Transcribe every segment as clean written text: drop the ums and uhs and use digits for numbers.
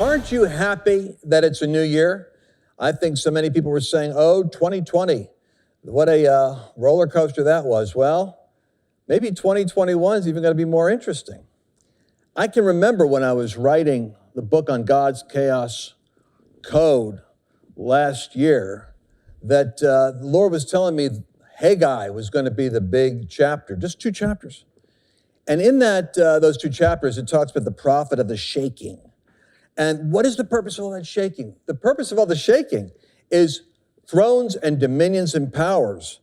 Aren't you happy that it's a new year? I think so many people were saying, oh, 2020, what a roller coaster that was. Well, maybe 2021 is even going to be more interesting. I can remember when I was writing the book on God's chaos code last year that the Lord was telling me Haggai was going to be the big chapter, just 2 chapters. And in that those 2 chapters, it talks about the prophet of the shaking. And what is the purpose of all that shaking? The purpose of all the shaking is thrones and dominions and powers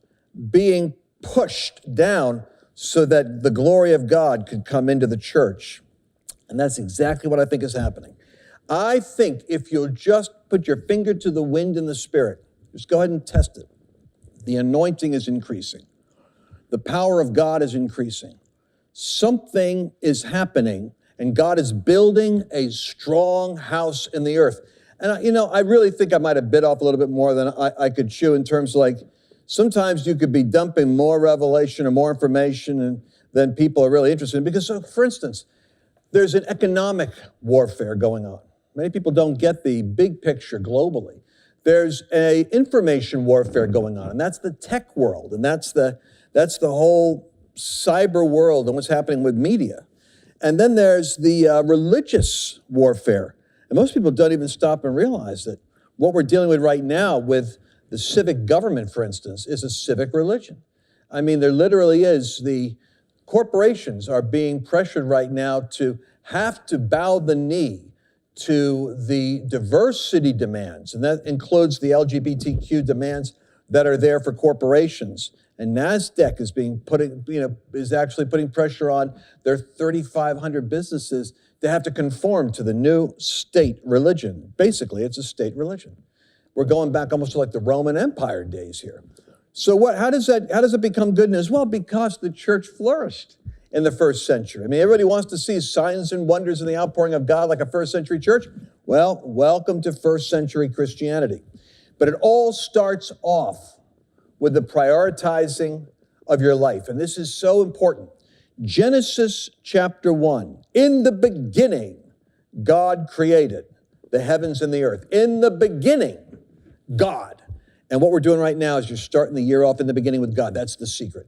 being pushed down so that the glory of God could come into the church. And that's exactly what I think is happening. I think if you'll just put your finger to the wind in the spirit, just go ahead and test it. The anointing is increasing. The power of God is increasing. Something is happening, and God is building a strong house in the earth. And, I really think I might have bit off a little bit more than I could chew in terms of like, sometimes you could be dumping more revelation or more information than people are really interested in. Because, so, for instance, there's an economic warfare going on. Many people don't get the big picture globally. There's a information warfare going on, and that's the tech world, and that's the whole cyber world and what's happening with media. And then there's the religious warfare. And most people don't even stop and realize that what we're dealing with right now with the civic government, for instance, is a civic religion. I mean, there literally is. The corporations are being pressured right now to have to bow the knee to the diversity demands, and that includes the LGBTQ demands that are there for corporations. And NASDAQ is actually putting pressure on their 3,500 businesses to have to conform to the new state religion. Basically, it's a state religion. We're going back almost to like the Roman Empire days here. So how does it become good news? Well, because the church flourished in the first century. I mean, everybody wants to see signs and wonders in the outpouring of God like a first century church. Well, welcome to first century Christianity. But it all starts off with the prioritizing of your life. And this is so important. Genesis chapter 1. In the beginning, God created the heavens and the earth. In the beginning, God. And what we're doing right now is you're starting the year off in the beginning with God. That's the secret.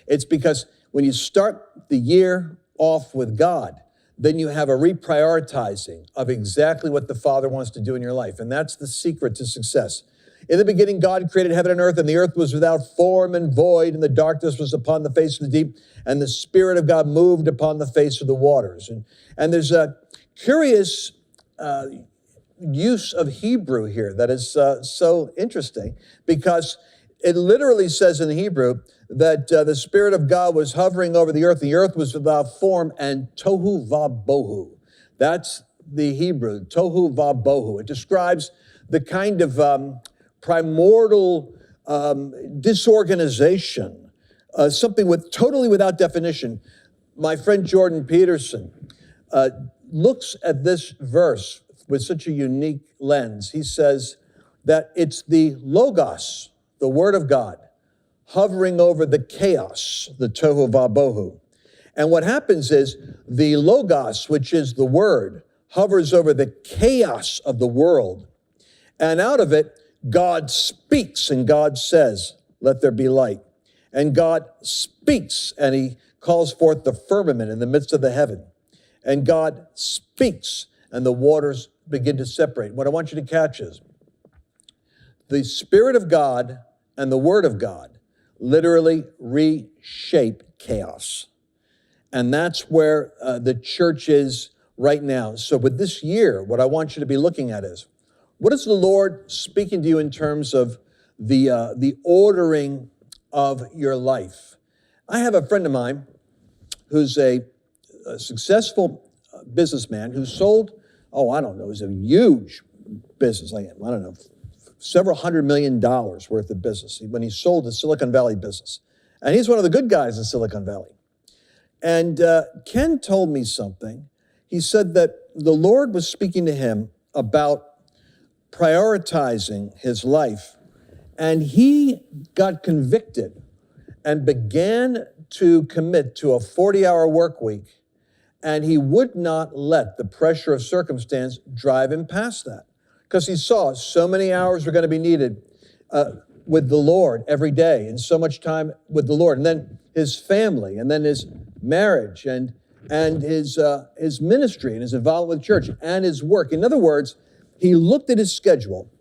It's because when you start the year off with God, then you have a reprioritizing of exactly what the Father wants to do in your life. And that's the secret to success. In the beginning, God created heaven and earth was without form and void, and the darkness was upon the face of the deep, and the Spirit of God moved upon the face of the waters. And there's a curious use of Hebrew here that is so interesting, because it literally says in the Hebrew that the Spirit of God was hovering over the earth was without form, and tohu vabohu. That's the Hebrew, tohu vabohu. It describes the kind of primordial disorganization, something totally without definition. My friend Jordan Peterson looks at this verse with such a unique lens. He says that it's the Logos, the Word of God, hovering over the chaos, the tohu vabohu. And what happens is the Logos, which is the Word, hovers over the chaos of the world. And out of it, God speaks, and God says, let there be light. And God speaks, and he calls forth the firmament in the midst of the heaven. And God speaks, and the waters begin to separate. What I want you to catch is the Spirit of God and the Word of God literally reshape chaos. And that's where the church is right now. So with this year, what I want you to be looking at is, what is the Lord speaking to you in terms of the ordering of your life? I have a friend of mine who's a successful businessman who sold, it was a huge business. Several $100 million worth of business when he sold the Silicon Valley business. And he's one of the good guys in Silicon Valley. And Ken told me something. He said that the Lord was speaking to him about prioritizing his life, and he got convicted and began to commit to a 40-hour work week And he would not let the pressure of circumstance drive him past that, because he saw so many hours were going to be needed with the Lord every day, and so much time with the Lord. And then his family, and then his marriage, and his ministry, and his involvement with church, and his work. In other words, he looked at his schedule,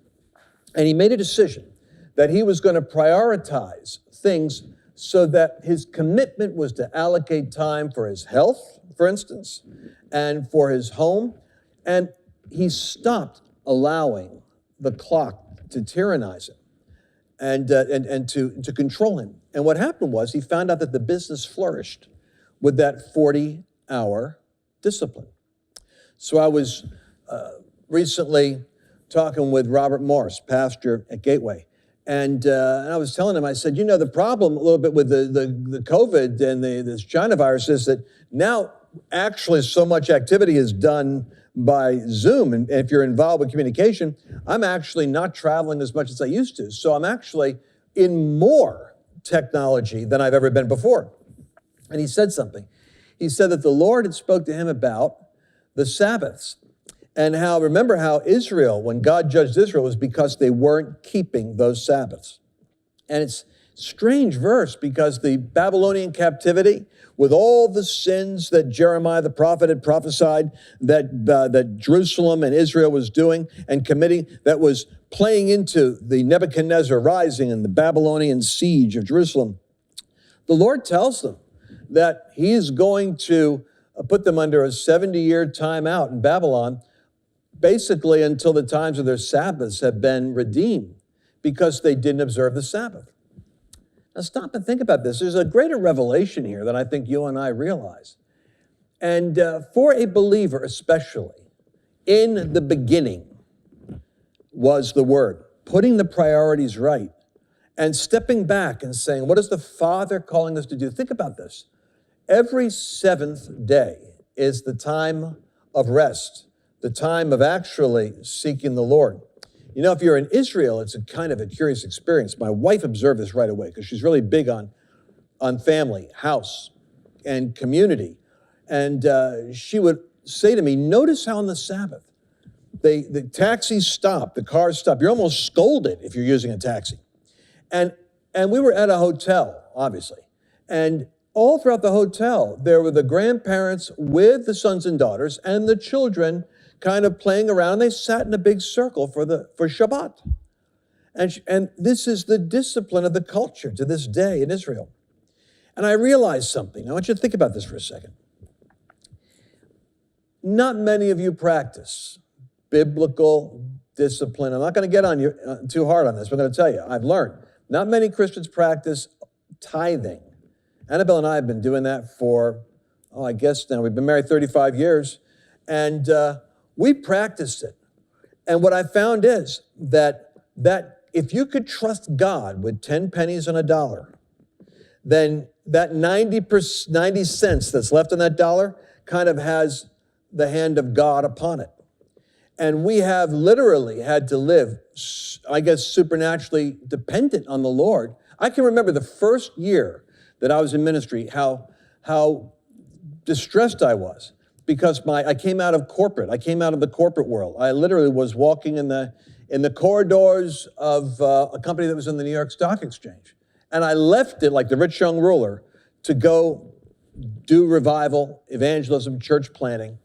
and he made a decision that he was going to prioritize things so that his commitment was to allocate time for his health, for instance, and for his home. And he stopped allowing the clock to tyrannize him and to control him. And what happened was he found out that the business flourished with that 40-hour discipline. So I was recently talking with Robert Morris, pastor at Gateway, and I was telling him, I said, the problem a little bit with the COVID and this China virus is that now actually so much activity is done by Zoom. And if you're involved with communication, I'm actually not traveling as much as I used to. So I'm actually in more technology than I've ever been before. And he said something. He said that the Lord had spoke to him about the Sabbaths. And remember how Israel, when God judged Israel, was because they weren't keeping those Sabbaths. And it's a strange verse, because the Babylonian captivity, with all the sins that Jeremiah the prophet had prophesied that Jerusalem and Israel was doing and committing, that was playing into the Nebuchadnezzar rising and the Babylonian siege of Jerusalem. The Lord tells them that he is going to put them under a 70-year timeout in Babylon, basically until the times of their Sabbaths have been redeemed, because they didn't observe the Sabbath. Now stop and think about this. There's a greater revelation here than I think you and I realize. And for a believer especially, in the beginning was the Word, putting the priorities right and stepping back and saying, what is the Father calling us to do? Think about this. Every seventh day is the time of rest, the time of actually seeking the Lord. If you're in Israel, it's a kind of a curious experience. My wife observed this right away, because she's really big on family, house, and community. And she would say to me, notice how on the Sabbath, the taxis stop, the cars stop. You're almost scolded if you're using a taxi. And we were at a hotel, obviously. And all throughout the hotel, there were the grandparents with the sons and daughters, and the children kind of playing around. They sat in a big circle for Shabbat. And this is the discipline of the culture to this day in Israel. And I realized something. I want you to think about this for a second. Not many of you practice biblical discipline. I'm not going to get on you too hard on this, but I'm going to tell you, I've learned. Not many Christians practice tithing. Annabelle and I have been doing that for, I guess now we've been married 35 years. And we practiced it. And what I found is that if you could trust God with 10 pennies and $1, then that 90 cents that's left in that dollar kind of has the hand of God upon it. And we have literally had to live, I guess, supernaturally dependent on the Lord. I can remember the first year that I was in ministry, how distressed I was, because I came out of corporate. I came out of the corporate world. I literally was walking in the corridors of a company that was in the New York Stock Exchange. And I left it like the rich young ruler to go do revival, evangelism, church planting.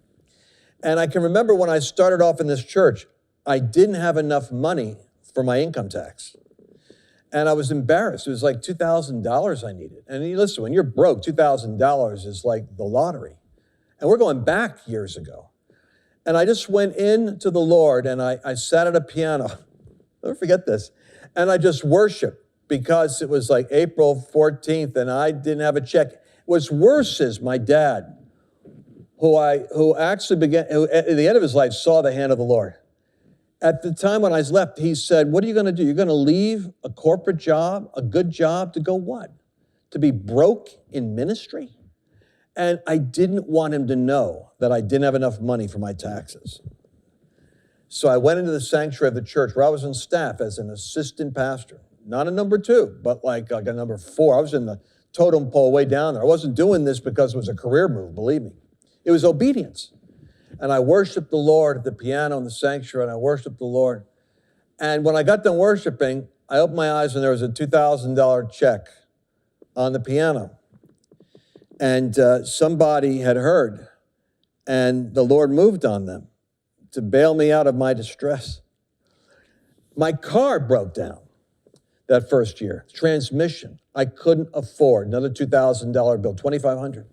And I can remember when I started off in this church, I didn't have enough money for my income tax. And I was embarrassed. It was like $2,000 I needed. And listen, when you're broke, $2,000 is like the lottery. And we're going back years ago. And I just went in to the Lord, and I sat at a piano. I'll never forget this. And I just worshiped, because it was like April 14th, and I didn't have a check. What's worse is my dad, who at the end of his life, saw the hand of the Lord. At the time when I was left, he said, what are you going to do? You're going to leave a corporate job, a good job, to go what? To be broke in ministry? And I didn't want him to know that I didn't have enough money for my taxes. So I went into the sanctuary of the church where I was on staff as an assistant pastor. Not a number 2, but like a number 4. I was in the totem pole way down there. I wasn't doing this because it was a career move, believe me. It was obedience. And I worshiped the Lord at the piano in the sanctuary, and I worshiped the Lord. And when I got done worshiping, I opened my eyes and there was a $2,000 check on the piano. And somebody had heard, and the Lord moved on them to bail me out of my distress. My car broke down that first year, transmission. I couldn't afford another $2,000 bill, $2,500.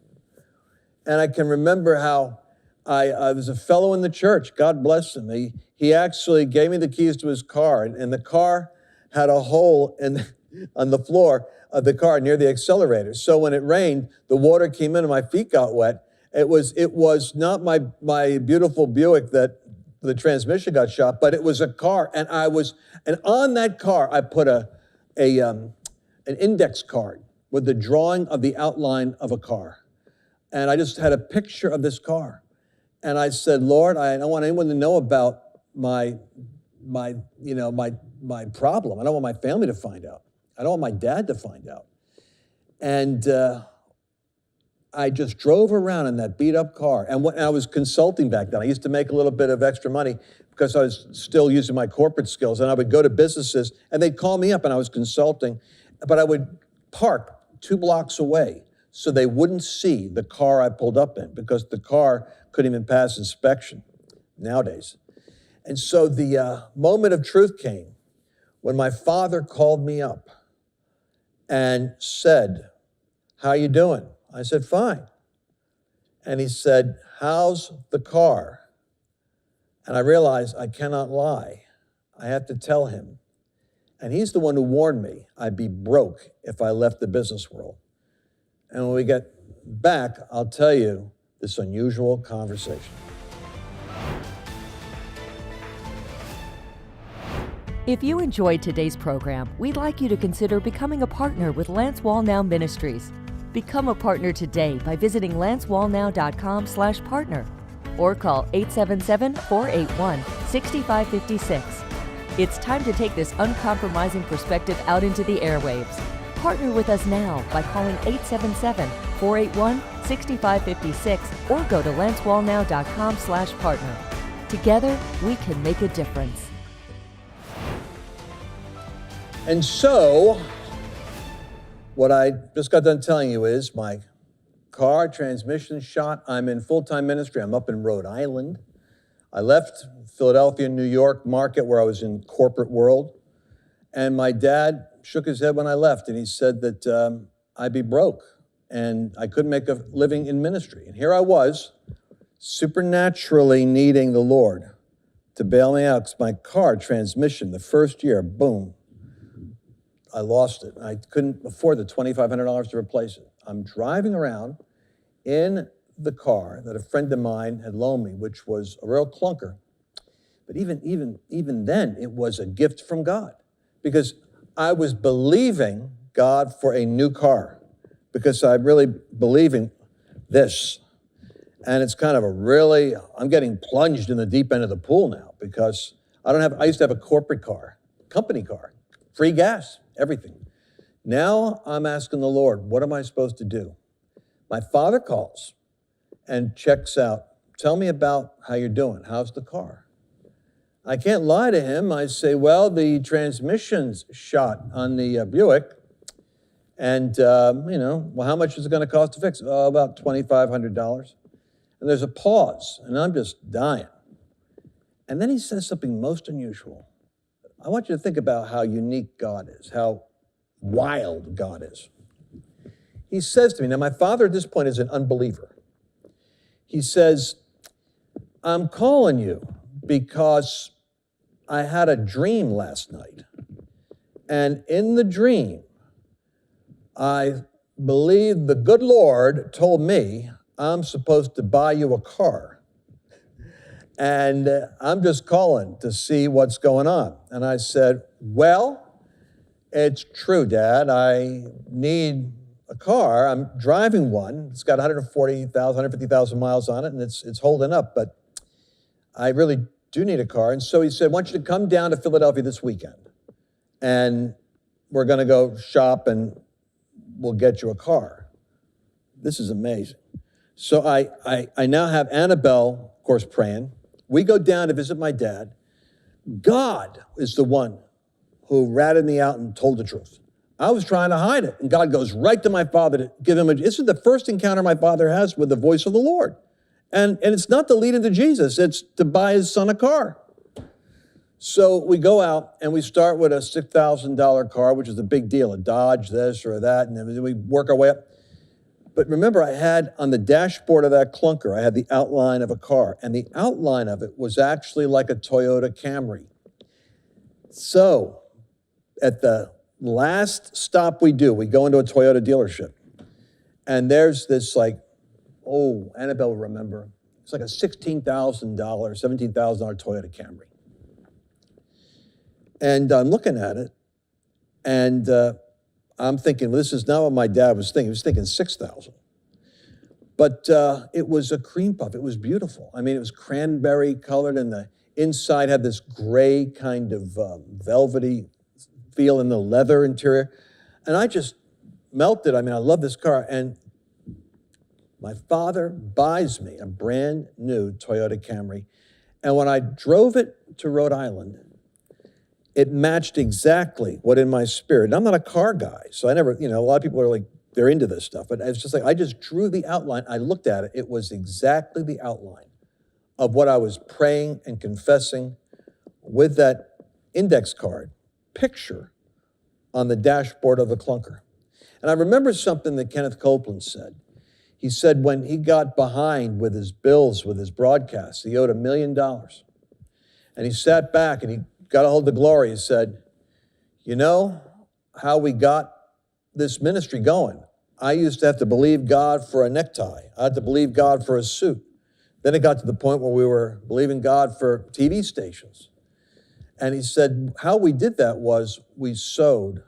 And I can remember how I was a fellow in the church, God bless him. He actually gave me the keys to his car, and the car had a hole on the floor of the car near the accelerator. So when it rained, the water came in and my feet got wet. It was not my beautiful Buick that the transmission got shot, but it was a car, and on that car I put an index card with the drawing of the outline of a car, and I just had a picture of this car, and I said, Lord, I don't want anyone to know about my problem. I don't want my family to find out. I don't want my dad to find out. And I just drove around in that beat up car. And when I was consulting back then, I used to make a little bit of extra money because I was still using my corporate skills. And I would go to businesses and they'd call me up and I was consulting, but I would park 2 blocks away so they wouldn't see the car I pulled up in because the car couldn't even pass inspection nowadays. And so the moment of truth came when my father called me up and said, how you doing? I said, fine. And he said, how's the car? And I realized I cannot lie. I have to tell him. And he's the one who warned me I'd be broke if I left the business world. And when we get back, I'll tell you this unusual conversation. If you enjoyed today's program, we'd like you to consider becoming a partner with Lance Wallnow Ministries. Become a partner today by visiting lancewallnow.com/partner or call 877-481-6556. It's time to take this uncompromising perspective out into the airwaves. Partner with us now by calling 877-481-6556 or go to lancewallnow.com/partner. Together, we can make a difference. And so, what I just got done telling you is my car transmission shot. I'm in full-time ministry. I'm up in Rhode Island. I left Philadelphia, New York market where I was in corporate world. And my dad shook his head when I left and he said that I'd be broke and I couldn't make a living in ministry. And here I was, supernaturally needing the Lord to bail me out because my car transmission, the first year, boom, I lost it. I couldn't afford the $2,500 to replace it. I'm driving around in the car that a friend of mine had loaned me, which was a real clunker. But even then, it was a gift from God because I was believing God for a new car because I'm really believing this. And it's kind of I'm getting plunged in the deep end of the pool now because I used to have a corporate car, company car, free gas, everything. Now I'm asking the Lord, what am I supposed to do? My father calls and checks out, tell me about how you're doing. How's the car? I can't lie to him. I say, well, the transmission's shot on the Buick. And, well, how much is it going to cost to fix it? Oh, about $2,500. And there's a pause, and I'm just dying. And then he says something most unusual. I want you to think about how unique God is, how wild God is. He says to me, now my father at this point is an unbeliever. He says, I'm calling you because I had a dream last night. And in the dream, I believe the good Lord told me I'm supposed to buy you a car. And I'm just calling to see what's going on. And I said, well, it's true, Dad. I need a car. I'm driving one. It's got 140,000, 150,000 miles on it, and it's holding up. But I really do need a car. And so he said, I want you to come down to Philadelphia this weekend. And we're going to go shop, and we'll get you a car. This is amazing. So I now have Annabelle, of course, praying. We go down to visit my dad. God is the one who ratted me out and told the truth. I was trying to hide it. And God goes right to my father to give him this is the first encounter my father has with the voice of the Lord. And it's not to lead him to Jesus, it's to buy his son a car. So we go out and we start with a $6,000 car, which is a big deal, a Dodge, this or that, and then we work our way up. But remember, I had on the dashboard of that clunker, I had the outline of a car, and the outline of it was actually like a Toyota Camry. So at the last stop we do, we go into a Toyota dealership, and there's this Annabelle will remember, it's like a $16,000, $17,000 Toyota Camry. And I'm looking at it, and I'm thinking, well, this is not what my dad was thinking. He was thinking $6,000. But it was a cream puff. It was beautiful. I mean, it was cranberry colored, and the inside had this gray kind of velvety feel in the leather interior. And I just melted. I mean, I love this car. And my father buys me a brand new Toyota Camry. And when I drove it to Rhode Island, it matched exactly what in my spirit. And I'm not a car guy, so I never, a lot of people are like, they're into this stuff. But it's just like, I just drew the outline. I looked at it. It was exactly the outline of what I was praying and confessing with that index card picture on the dashboard of the clunker. And I remember something that Kenneth Copeland said. He said when he got behind with his bills, with his broadcasts, he owed $1 million. And he sat back and he got a hold of glory. He said, you know how we got this ministry going? I used to have to believe God for a necktie. I had to believe God for a suit. Then it got to the point where we were believing God for TV stations. And he said, how we did that was we sowed.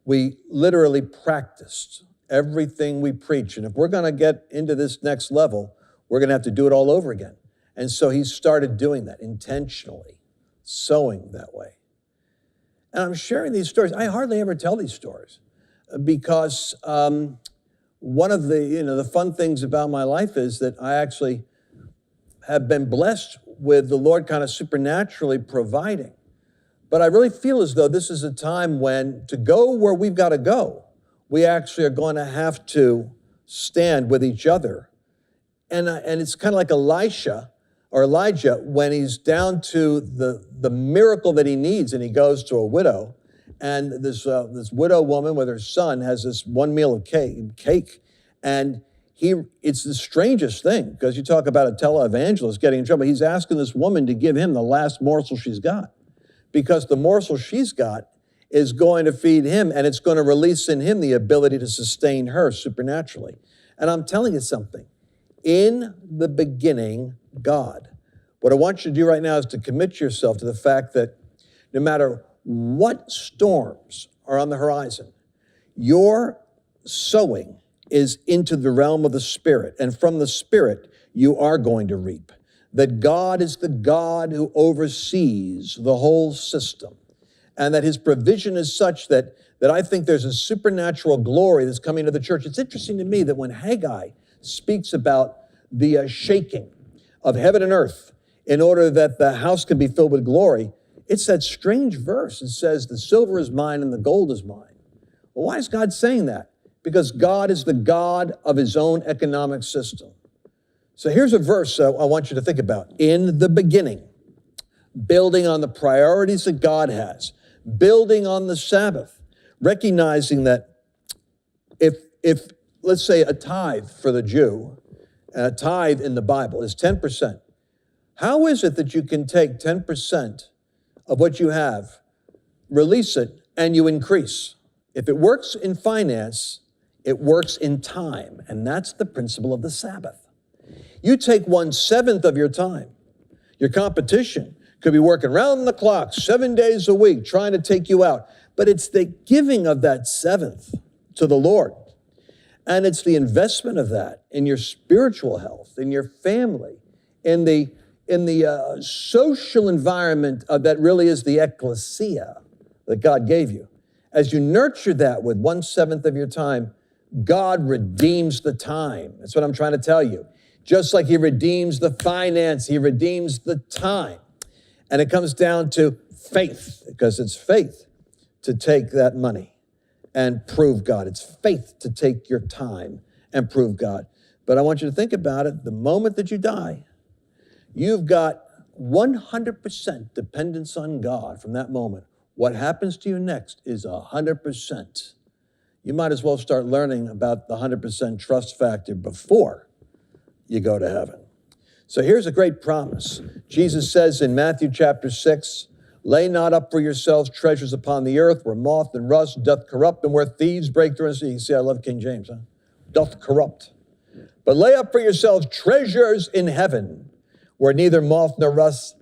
We literally practiced everything we preach. And if we're going to get into this next level, we're going to have to do it all over again. And so he started doing that intentionally, sowing that way. And I'm sharing these stories. I hardly ever tell these stories because one of the fun things about my life is that I actually have been blessed with the Lord kind of supernaturally providing. But I really feel as though this is a time when to go where we've got to go, we actually are going to have to stand with each other. And it's kind of like Elijah when he's down to the miracle that he needs, and he goes to a widow, and this widow woman with her son has this one meal of cake, and it's the strangest thing, because you talk about a televangelist getting in trouble. He's asking this woman to give him the last morsel she's got, because the morsel she's got is going to feed him, and it's going to release in him the ability to sustain her supernaturally. And I'm telling you something. In the beginning, God. What I want you to do right now is to commit yourself to the fact that no matter what storms are on the horizon, your sowing is into the realm of the Spirit. And from the Spirit, you are going to reap. That God is the God who oversees the whole system. And that his provision is such that I think there's a supernatural glory that's coming to the church. It's interesting to me that when Haggai speaks about the shaking of heaven and earth in order that the house can be filled with glory, it's that strange verse. It says, the silver is mine and the gold is mine. Well, why is God saying that? Because God is the God of his own economic system. So here's a verse I want you to think about. In the beginning, building on the priorities that God has, building on the Sabbath, recognizing that if let's say a tithe for the Jew, and a tithe in the Bible is 10%. How is it that you can take 10% of what you have, release it, and you increase? If it works in finance, it works in time, and that's the principle of the Sabbath. You take 1/7 of your time. Your competition could be working round the clock, 7 days a week, trying to take you out. But it's the giving of that 7th to the Lord. And it's the investment of that in your spiritual health, in your family, in the social environment that really is the ecclesia that God gave you. As you nurture that with 1/7 of your time, God redeems the time. That's what I'm trying to tell you. Just like he redeems the finance, he redeems the time. And it comes down to faith, because it's faith to take that money and prove God. It's faith to take your time and prove God. But I want you to think about it. The moment that you die, you've got 100% dependence on God from that moment. What happens to you next is 100%. You might as well start learning about the 100% trust factor before you go to heaven. So here's a great promise. Jesus says in Matthew chapter 6, lay not up for yourselves treasures upon the earth, where moth and rust doth corrupt, and where thieves break through and steal. You see, I love King James, huh? Doth corrupt. But lay up for yourselves treasures in heaven, where neither moth nor rust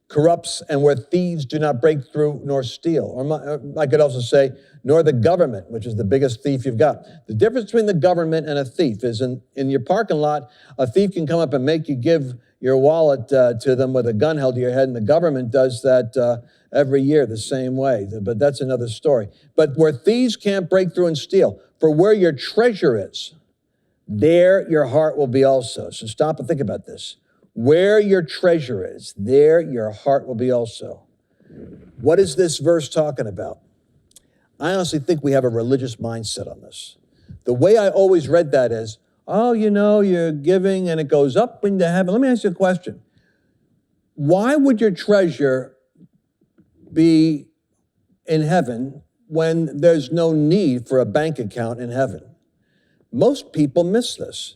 corrupts, and where thieves do not break through nor steal. Or I could also say, nor the government, which is the biggest thief you've got. The difference between the government and a thief is in your parking lot, a thief can come up and make you give your wallet to them with a gun held to your head, and the government does that every year the same way. But that's another story. But where thieves can't break through and steal, for where your treasure is, there your heart will be also. So stop and think about this. Where your treasure is, there your heart will be also. What is this verse talking about? I honestly think we have a religious mindset on this. The way I always read that is, oh, you know, you're giving and it goes up into heaven. Let me ask you a question. Why would your treasure be in heaven when there's no need for a bank account in heaven? Most people miss this.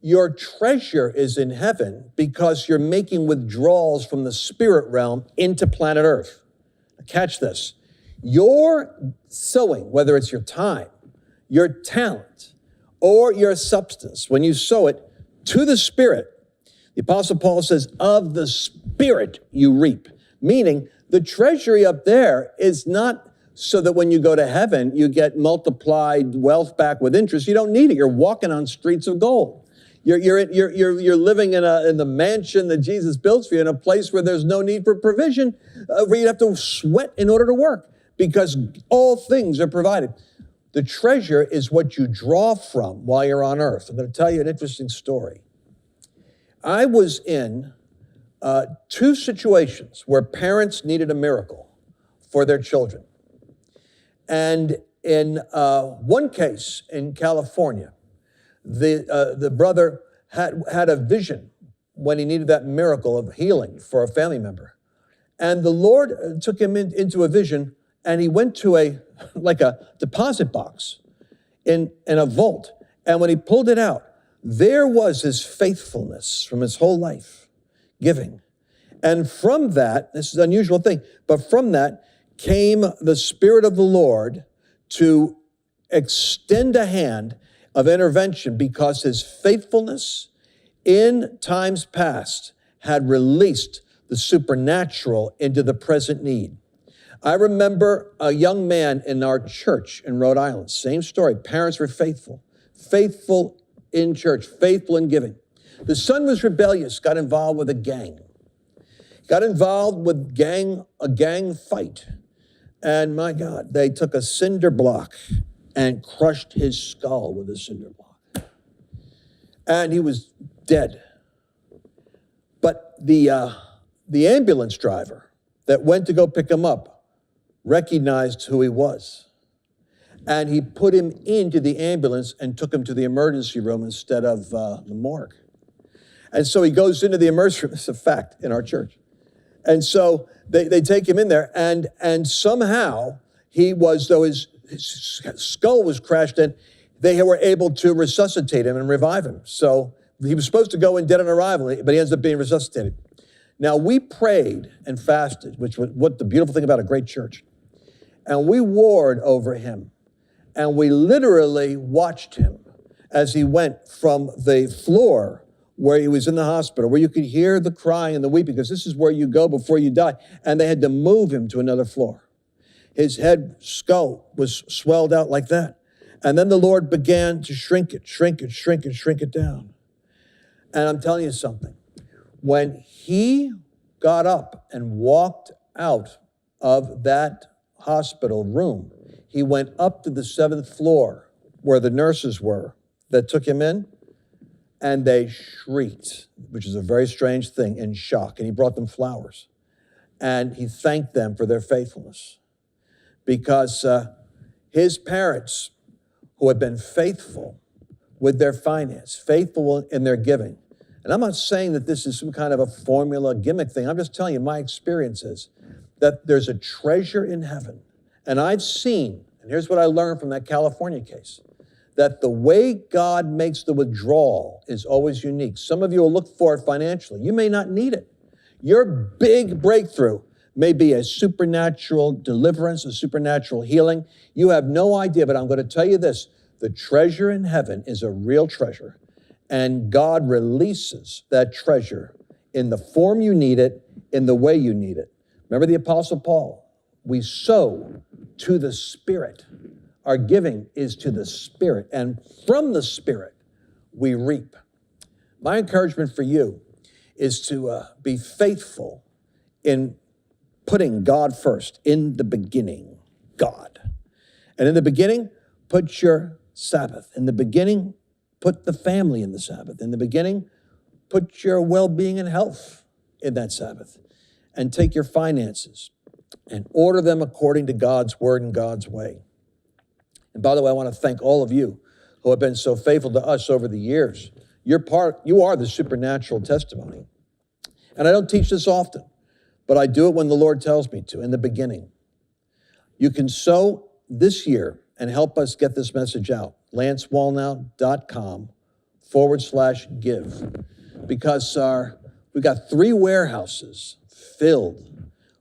Your treasure is in heaven because you're making withdrawals from the spirit realm into planet Earth. Catch this. Your sowing, whether it's your time, your talent, or your substance, when you sow it to the Spirit, the Apostle Paul says, of the Spirit you reap. Meaning, the treasury up there is not so that when you go to heaven, you get multiplied wealth back with interest. You don't need it. You're walking on streets of gold. You're living in the mansion that Jesus built for you, in a place where there's no need for provision, where you have to sweat in order to work, because all things are provided. The treasure is what you draw from while you're on earth. I'm going to tell you an interesting story. I was in 2 situations where parents needed a miracle for their children. And in one case in California, the brother had a vision when he needed that miracle of healing for a family member. And the Lord took him into a vision, and he went to a deposit box in a vault. And when he pulled it out, there was his faithfulness from his whole life, giving. And from that, this is an unusual thing, but from that came the Spirit of the Lord to extend a hand of intervention, because his faithfulness in times past had released the supernatural into the present need. I remember a young man in our church in Rhode Island, same story. Parents were faithful in church, faithful in giving. The son was rebellious, got involved with a gang. Got involved with a gang fight. And my God, they took a cinder block and crushed his skull with a cinder block. And he was dead. But the ambulance driver that went to go pick him up recognized who he was. And he put him into the ambulance and took him to the emergency room instead of the morgue. And so he goes into the emergency room. It's a fact in our church. And so they take him in there, and somehow he was, though his skull was crashed in, they were able to resuscitate him and revive him. So he was supposed to go in dead on arrival, but he ends up being resuscitated. Now, we prayed and fasted, which was what the beautiful thing about a great church. And we warred over him. And we literally watched him as he went from the floor where he was in the hospital, where you could hear the crying and the weeping, because this is where you go before you die. And they had to move him to another floor. His skull was swelled out like that. And then the Lord began to shrink it down. And I'm telling you something. When he got up and walked out of that hospital room, he went up to the 7th floor where the nurses were that took him in, and they shrieked, which is a very strange thing, in shock. And he brought them flowers. And he thanked them for their faithfulness, because his parents, who had been faithful with their finance, faithful in their giving. And I'm not saying that this is some kind of a formula gimmick thing. I'm just telling you my experience is that there's a treasure in heaven. And I've seen, and here's what I learned from that California case, that the way God makes the withdrawal is always unique. Some of you will look for it financially. You may not need it. Your big breakthrough may be a supernatural deliverance, a supernatural healing. You have no idea, but I'm going to tell you this. The treasure in heaven is a real treasure, and God releases that treasure in the form you need it, in the way you need it. Remember the Apostle Paul? We sow to the Spirit. Our giving is to the Spirit, and from the Spirit, we reap. My encouragement for you is to be faithful in putting God first. In the beginning, God. And in the beginning, put your Sabbath. In the beginning, put the family in the Sabbath. In the beginning, put your well-being and health in that Sabbath. And take your finances and order them according to God's word and God's way. And by the way, I want to thank all of you who have been so faithful to us over the years. You are the supernatural testimony. And I don't teach this often, but I do it when the Lord tells me to, in the beginning. You can sow this year and help us get this message out. lancewallnow.com/give. Because we've got 3 warehouses filled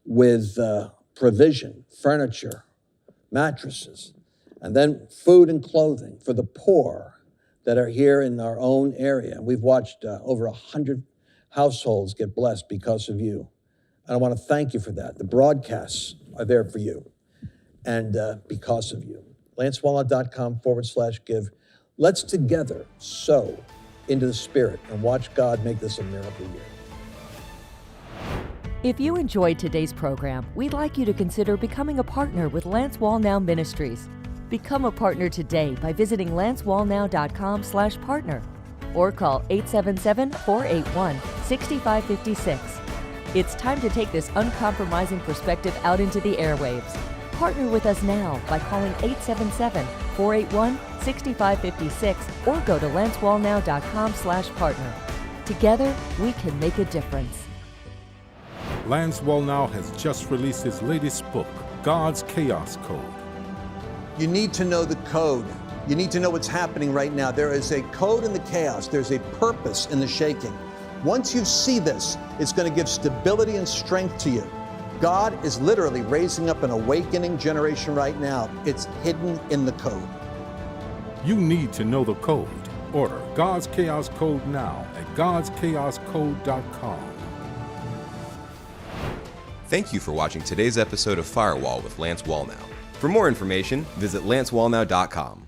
with provision, furniture, mattresses, and then food and clothing for the poor that are here in our own area. We've watched over 100 households get blessed because of you. And I want to thank you for that. The broadcasts are there for you and because of you. lancewallnow.com/give. Let's together sow into the Spirit and watch God make this a miracle year. If you enjoyed today's program, we'd like you to consider becoming a partner with Lance Wallnow Ministries. Become a partner today by visiting lancewallnow.com/partner or call 877-481-6556. It's time to take this uncompromising perspective out into the airwaves. Partner with us now by calling 877-481-6556 or go to lancewallnow.com/partner. Together, we can make a difference. Lance Wallnow has just released his latest book, God's Chaos Code. You need to know the code. You need to know what's happening right now. There is a code in the chaos. There's a purpose in the shaking. Once you see this, it's going to give stability and strength to you. God is literally raising up an awakening generation right now. It's hidden in the code. You need to know the code. Order God's Chaos Code now at godschaoscode.com. Thank you for watching today's episode of Firewall with Lance Wallnow. For more information, visit lancewallnow.com.